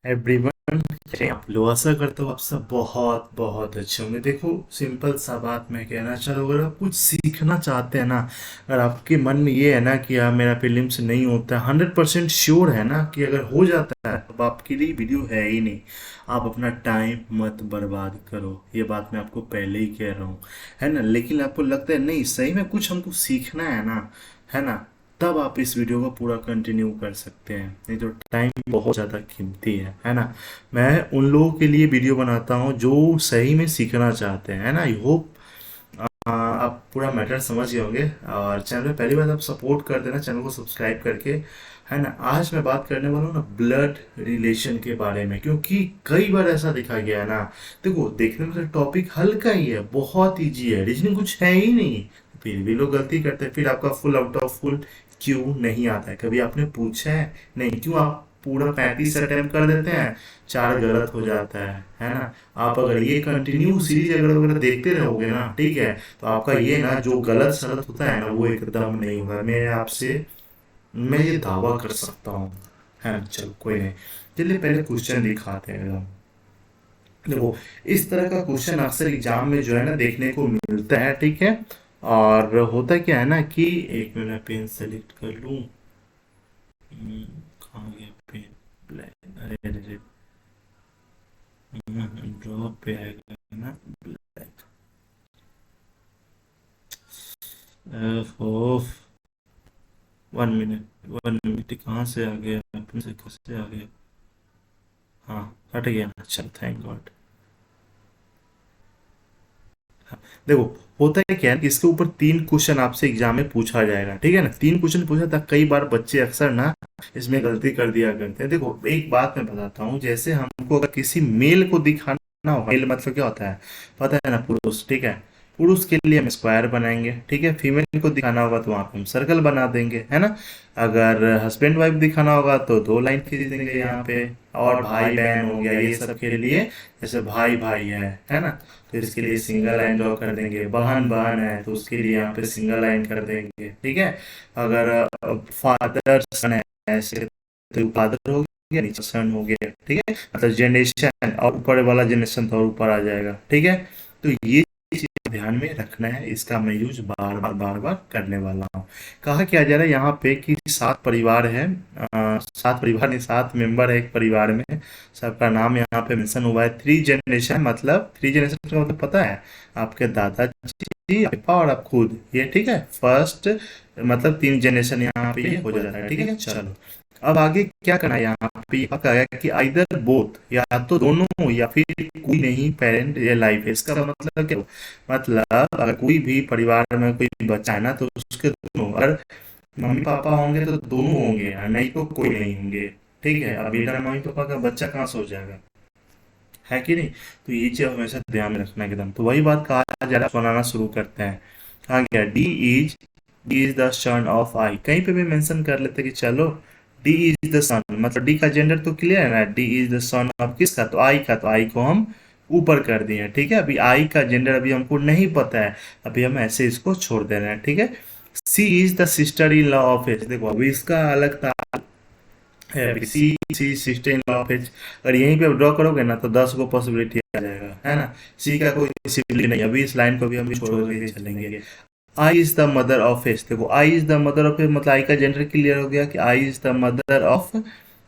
Everyone, कैसे हैं आप लोग? आशा करता हूँ आप सब बहुत बहुत अच्छे होंगे। देखो, सिंपल सा बात मैं कहना चाह रहा हूँ, अगर आप कुछ सीखना चाहते हैं ना, अगर आपके मन में ये है ना कि यार मेरा प्रीलिम्स नहीं होता है, 100% श्योर है ना कि अगर हो जाता है तो आपके लिए वीडियो है ही नहीं। आप अपना टाइम मत बर्बाद करो, ये बात मैं आपको पहले ही कह रहा हूँ, है ना। लेकिन आपको लगता है नहीं, सही में कुछ हमको सीखना है ना, तब आप इस वीडियो को पूरा कंटिन्यू कर सकते हैं, नहीं तो टाइम बहुत ज़्यादा कीमती है ना। मैं उन लोगों के लिए वीडियो बनाता हूँ जो सही में सीखना चाहते हैं, है ना। आई होप आप पूरा मैटर समझ गए होंगे। और चैनल में पहली बार आप सपोर्ट कर देना, चैनल को सब्सक्राइब करके, है ना। आज मैं बात करने वाला हूँ ना ब्लड रिलेशन के बारे में, क्योंकि कई बार ऐसा देखा गया है ना। देखो, देखने में तो टॉपिक हल्का ही है, बहुत ईजी है, रीजनिंग कुछ है ही नहीं, फिर भी लोग गलती करते हैं। फिर आपका फुल आउट ऑफ फुल क्यों नहीं आता है? कभी आपने पूछा है? नहीं। क्यों आप पूरा 35 अटेम्प्ट कर देते हैं, 4 गलत हो जाता है ना। आप अगर ये कंटिन्यू सीरीज अगर अगर देखते रहोगे ना, ठीक है, तो आपका ये ना जो गलत सलत होता है ना, वो एकदम नहीं होगा। मैं ये दावा कर सकता हूँ, है ना। चलो कोई नहीं, चलिए पहले क्वेश्चन दिखाते हैं एकदम। देखो, इस तरह का क्वेश्चन अक्सर एग्जाम में जो है ना देखने को मिलता है, ठीक है। और होता क्या है ना कि एक मिनट, पेन सेलेक्ट कर लूँ। कहाँ गया पेन? ब्लैक, अरे अरे, ड्रॉ पे आएगा ना, ब्लैक। ओफ, 1 मिनट, 1 मिनट, कहाँ से आ गया? अपने से कैसे आ गया? हाँ, हट गया ना, चल थैंक गॉड। देखो, होता है क्या है कि इसके ऊपर 3 क्वेश्चन आपसे एग्जाम में पूछा जाएगा, ठीक है ना। 3 क्वेश्चन पूछा था, कई बार बच्चे अक्सर ना इसमें गलती कर दिया करते हैं। देखो, एक बात मैं बताता हूँ, जैसे हमको अगर किसी मेल को दिखाना होगा, मेल मतलब क्या होता है पता है ना, पुरुष, ठीक है। पुरुष के लिए हम स्क्वायर बनाएंगे, ठीक है। फीमेल को दिखाना होगा तो वहाँ पे हम सर्कल बना देंगे, है ना। अगर हस्बैंड वाइफ दिखाना होगा तो 2 लाइन खींच देंगे यहाँ पे। और भाई बहन हो गया, ये सब के लिए जैसे भाई भाई है ना, तो इसके लिए सिंगल लाइन ड्रॉ कर देंगे। बहन बहन है तो उसके लिए यहाँ पे सिंगल लाइन कर देंगे, ठीक है। अगर फादर सन है ऐसे, तो फादर हो गया, नीचे सन हो गया, ठीक है। मतलब जनरेशन, और ऊपर वाला जनरेशन तो और ऊपर आ जाएगा, ठीक है। तो ये चीज ध्यान में रखना है, इसका मैं यूज बार बार करने वाला हूँ। कहा क्या जा रहा है यहाँ पे कि 7 परिवार है, 7 परिवार नहीं, 7 मेंबर है एक परिवार में। सबका नाम यहाँ पे मेंशन हुआ है। 3 जनरेशन, मतलब 3 जनरेशन का मतलब पता है, आपके दादाजी, पापा और आप खुद, ये ठीक है। फर्स्ट मतलब 3 जनरेशन यहाँ पे ये हो जाता है, ठीक है। चलो, अब आगे क्या करना है, यहाँ पे ये कहा गया कि आइदर बोथ, या तो दोनों हो या फिर कोई नहीं पेरेंट ये लाइफ है। इसका मतलब क्या? मतलब अगर कोई भी परिवार में कोई बच्चा है ना, तो उसके दोनों, अगर मम्मी पापा होंगे तो दोनों होंगे, और नहीं तो कोई नहीं होंगे, ठीक है। अब बिना मम्मी पापा का बच्चा कहाँ से हो जाएगा, है कि नहीं। तो ये चीज हमेशा ध्यान में रखना एकदम। तो वही बात कहा जा रहा है, बनाना शुरू करते हैं। कहा गया D is the son of I, कहीं पे भी मेंशन कर लेते कि चलो डी इज द सन, मतलब डी का जेंडर तो क्लियर है ना, D is the son of किसका, तो आई का, तो आई को हम ऊपर कर दिए, ठीक है। अभी आई का जेंडर अभी हमको नहीं पता है, अभी हम ऐसे इसको छोड़ दे रहे हैं, ठीक है। C is the sister in law of H, देखो अभी इसका अलग था है, अभी C C sister in law of H. अगर यहीं पे ड्रॉ करोगे ना तो 10 को पॉसिबिलिटी आ जाएगा, है ना। सी का कोई सिबलिंग नहीं, अभी इस लाइन को भी हम छोड़ के चलेंगे। I is the mother of H, देखो I is the mother of H, मतलब आई का जेंडर क्लियर हो गया कि I is the mother of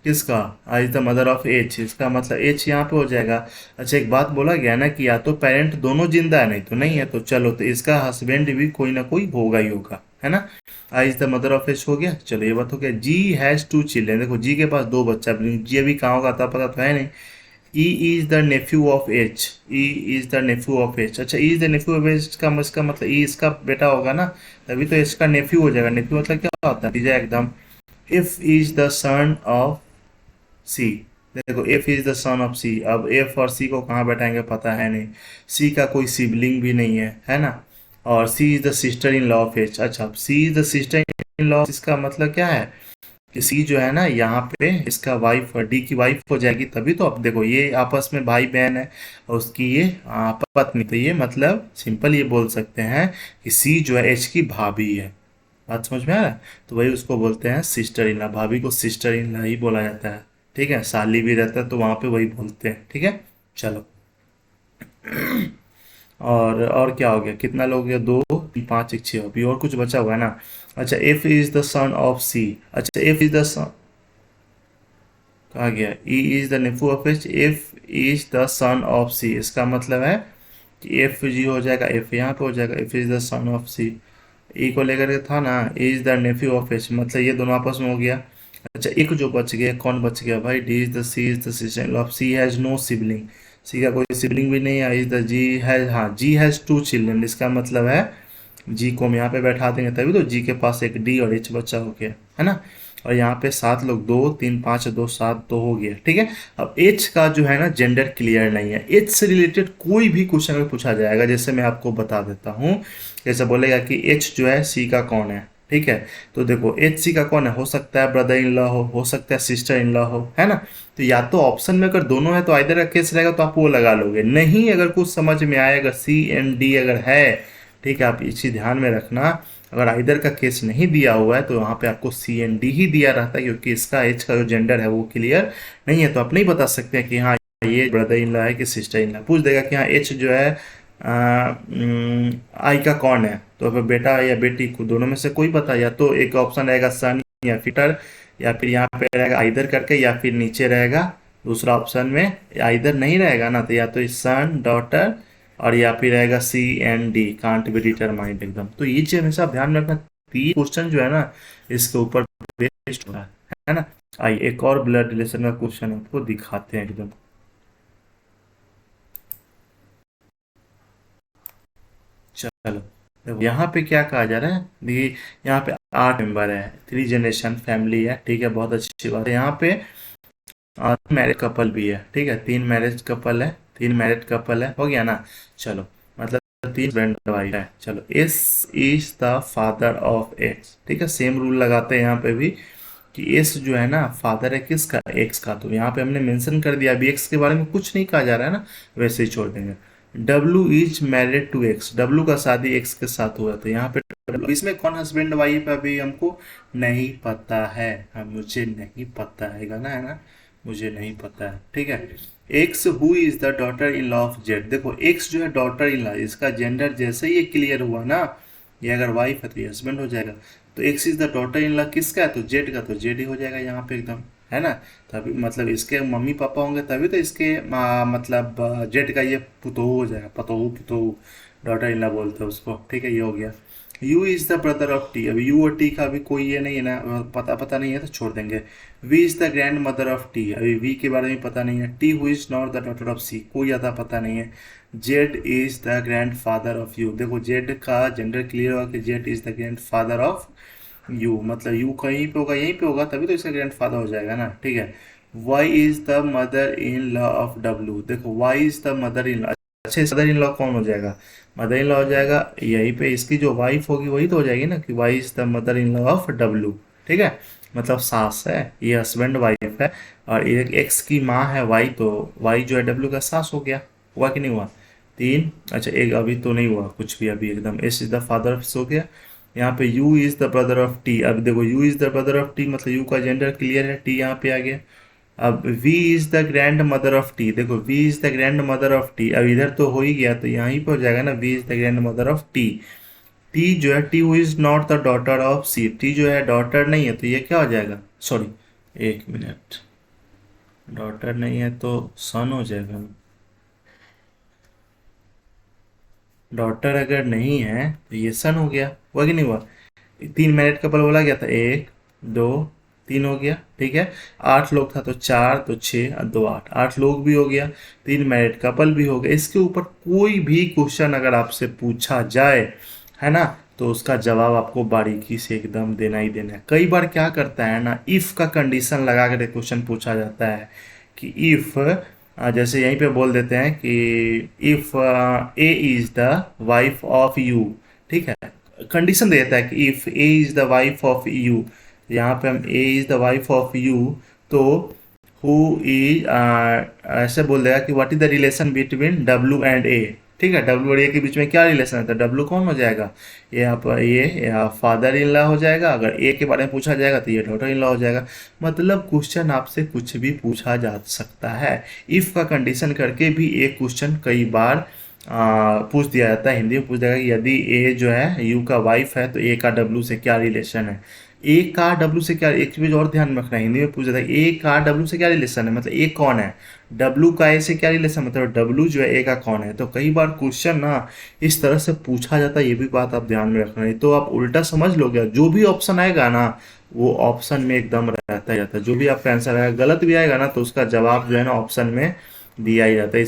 किसका, I is the mother of H, इसका मतलब एच यहाँ पे हो जाएगा। अच्छा, एक बात बोला गया ना कि या तो पेरेंट दोनों जिंदा है, नहीं तो नहीं है, तो चलो, तो इसका हस्बैंड भी कोई ना कोई होगा ही होगा, है ना। I is the mother of H हो गया, चलो ये बात हो गया। जी हैज 2 चिल्ड्रन, देखो जी के पास 2 बच्चा, जी अभी कहाँ होगा था पता तो है नहीं। E is the nephew of H, E is the nephew of H. अच्छा, E is the nephew of H का इसका मतलब ई इसका बेटा होगा ना, तभी तो इसका नेफ्यू हो जाएगा। नेफ्यू मतलब क्या होता है, तीजा एकदम। F is the son of C, देखो F is the son of C, अब एफ और सी को कहाँ बैठाएंगे पता है नहीं। सी का कोई सिबलिंग भी नहीं है ना। और C is the sister in law of H, अच्छा C is the sister in law, इसका मतलब क्या है कि सी जो है ना यहाँ पे इसका वाइफ, डी की वाइफ हो जाएगी, तभी तो। अब देखो ये आपस में भाई बहन है, और उसकी ये पत्नी, तो ये मतलब सिंपल ये बोल सकते हैं कि सी जो है एच की भाभी है। बात समझ में आ रहा है? तो वही उसको बोलते हैं सिस्टर इन लॉ, भाभी को सिस्टर इन लॉ ही बोला जाता है, ठीक है, साली भी रहता है तो वहां पे वही बोलते हैं। ठीक है, चलो। और क्या हो गया, कितना लोग हो गया, दो तीन पाँच एक छः, अभी और कुछ बचा हुआ है ना। अच्छा, F is the son of C. अच्छा, एफ इज द सन, कहा गया E is the nephew of H, F is the son of C, इसका मतलब है कि एफ जी हो जाएगा, एफ यहाँ पे हो जाएगा, F is the son of C. E को लेकर के था ना, is the nephew of H, मतलब ये दोनों आपस में हो गया। अच्छा, एक जो बच गया, कौन बच गया भाई, D is the C is the sister of C has no sibling, C का कोई सिबलिंग भी नहीं है। इज द जी हैज, हाँ जी हैज टू चिल्ड्रन, इसका मतलब है जी को हम यहाँ पे बैठा देंगे तभी तो जी के पास एक डी और एच बच्चा हो गया, है ना। और यहाँ पे सात लोग, दो तीन पाँच दो सात, तो हो गया। ठीक है, अब एच का जो है ना जेंडर क्लियर नहीं है। एच से रिलेटेड कोई भी क्वेश्चन अगर पूछा जाएगा, जैसे मैं आपको बता देता हूँ, जैसे बोलेगा कि एच जो है सी का कौन है, ठीक है। तो देखो एच सी का कौन है, हो सकता है ब्रदर इन लॉ हो सकता है सिस्टर इन लॉ हो, है ना। तो या तो ऑप्शन में अगर दोनों है तो आइदर का केस रहेगा तो आप वो लगा लोगे, नहीं अगर कुछ समझ में आए, अगर सी एंड डी अगर है, ठीक है, आप इसी ध्यान में रखना। अगर आइदर का केस नहीं दिया हुआ है तो वहाँ पे आपको सी एन डी ही दिया रहता है, क्योंकि इसका एच का जो जेंडर है वो क्लियर नहीं है, तो आप नहीं बता सकते हैं कि हाँ ये ब्रदर इन लॉ है कि सिस्टर इन लॉ। पूछ देगा कि हाँ एच जो है आई का कौन है, तो फिर बेटा या बेटी को दोनों में से कोई बता, या तो एक ऑप्शन रहेगा सन या फिटर, या फिर यहाँ पे रहेगा आइदर करके, या फिर नीचे रहेगा दूसरा ऑप्शन में आइदर नहीं रहेगा ना, तो या तो सन डॉटर, और या फिर रहेगा C and D, can't be determined एकदम। तो ये चीज हमेशा ध्यान में रखना, तीन क्वेश्चन जो है ना इसके ऊपर बेस्ड हो रहा है ना। आइए एक और ब्लड रिलेशन का क्वेश्चन आपको दिखाते हैं एकदम। चलो, देखो यहाँ पे क्या कहा जा रहा है, देखिए यहाँ पे आठ मेंबर है, थ्री जनरेशन फैमिली है, ठीक है, बहुत अच्छी बात है। यहाँ पे मैरिज कपल भी है, ठीक है, तीन मैरिज कपल है, तीन मैरिड कपल है, हो गया ना। चलो, मतलब तीन फ्रेंड वाइफ है। चलो, S is the father of x, ठीक है, सेम रूल लगाते हैं यहाँ पे भी कि एस जो है ना फादर है किसका, एक्स का, तो यहाँ पे हमने मेंशन कर दिया, अभी एक्स के बारे में कुछ नहीं कहा जा रहा है ना, वैसे ही छोड़ देंगे। W is married to X, W का शादी एक्स के साथ हुआ, तो यहाँ पे W, इसमें कौन हस्बैंड वाइफ है अभी हमको नहीं पता है, हाँ मुझे नहीं पता है, गाना है ना, मुझे नहीं पता है, ठीक है। X who is the daughter in law of Z, देखो एक्स जो है डॉटर इन लॉ, इसका जेंडर जैसे ही ये क्लियर हुआ ना, ये अगर वाइफ है तो ये हस्बैंड हो जाएगा। तो x is the daughter in law किसका है, तो जेड का, तो जेड ही हो जाएगा यहाँ पे एकदम, है ना। तभी मतलब इसके मम्मी पापा होंगे तभी तो इसके मतलब जेड का ये पुतोहू हो जाएगा, पतोहू पुतोहू, डॉटर इन लॉ बोलते हैं उसको, ठीक है, ये हो गया। You is the brother of T, अभी यू और टी का अभी कोई ये नहीं है ना, पता नहीं है तो छोड़ देंगे। V is the grandmother of T, अभी वी के बारे में पता नहीं है। T who is not the daughter of C, कोई ज़्यादा पता नहीं है। Z is the grandfather of U, देखो जेड का जेंडर क्लियर होगा कि Z is the grandfather of U, मतलब यू कहीं पे होगा, यहीं पे होगा तभी तो इसका ग्रैंड फादर हो जाएगा ना, ठीक है। Y is the mother in law of W, देखो Y is the mother in law, अच्छे मदर इन लॉ कौन हो जाएगा, मदर इन लॉ हो जाएगा, यहीं पे इसकी जो वाइफ होगी वही तो हो जाएगी ना, कि Y is the mother in law of W, ठीक है, मतलब सास है, ये हस्बैंड वाइफ है। और एक एक्स की माँ है वाई, तो वाई जो है डब्ल्यू का सास हो गया, हुआ कि नहीं हुआ, तीन। अच्छा, एक अभी तो नहीं हुआ कुछ भी, अभी एकदम S is the father of हो गया। यहाँ पे u is the brother of t, अब देखो u is the brother of t मतलब u का जेंडर क्लियर है, t यहाँ पे आ गया। अब v is the grandmother of t, देखो v is the grandmother of t, अब इधर तो हो ही गया तो यहीं पे हो जाएगा ना, v is the grandmother of t। t जो है t who is not the daughter of c, t जो है डॉटर नहीं है तो ये क्या हो जाएगा, सॉरी एक मिनट, डॉटर नहीं है तो सन हो जाएगा। डॉटर अगर नहीं है तो ये सन हो गया, हुआ कि नहीं हुआ। तीन मैरिड कपल बोला गया था, एक दो तीन हो गया, ठीक है। आठ लोग था तो चार, तो छः और दो आठ, आठ लोग भी हो गया, तीन मैरिड कपल भी हो गया। इसके ऊपर कोई भी क्वेश्चन अगर आपसे पूछा जाए, है ना, तो उसका जवाब आपको बारीकी से एकदम देना ही देना है। कई बार क्या करता है ना, इफ का कंडीशन लगा कर क्वेश्चन पूछा जाता है कि इफ, जैसे यहीं पे बोल देते हैं कि if A is the wife of U, ठीक है, कंडीशन दे देता है कि if A is the wife of U, यहाँ पे हम A is the wife of U, तो हु इज ऐसे बोल देगा कि what is the relation between W and A, ठीक है, डब्लू और ए के बीच में क्या रिलेशन है, तो डब्लू कौन हो जाएगा, ये यहाँ पर ये फादर इन लॉ हो जाएगा। अगर ए के बारे में पूछा जाएगा तो ये डॉटर इन लॉ हो जाएगा। मतलब क्वेश्चन आपसे कुछ भी पूछा जा सकता है। इफ का कंडीशन करके भी एक क्वेश्चन कई बार पूछ दिया जाता है, हिंदी में पूछ जाएगा कि यदि ए जो है यू का वाइफ है तो ए का डब्लू से क्या रिलेशन है। ए का डब्लू से क्या, एक चीज और ध्यान में रखना है, हिंदी में पूछ जाता है ए का डब्लू से क्या रिलेशन है, मतलब ए कौन है, डब्लू का ए से क्या रिलेशन, मतलब डब्लू जो है ए का कौन है। तो कई बार क्वेश्चन ना इस तरह से पूछा जाता है, ये भी बात आप ध्यान में रखना। नहीं तो आप उल्टा समझ लोगे, जो भी ऑप्शन आएगा ना वो ऑप्शन में एकदम रहता ही रहता है। जो भी आपका आंसर आएगा गलत भी आएगा ना तो उसका जवाब जो है ना ऑप्शन में दिया ही जाता है।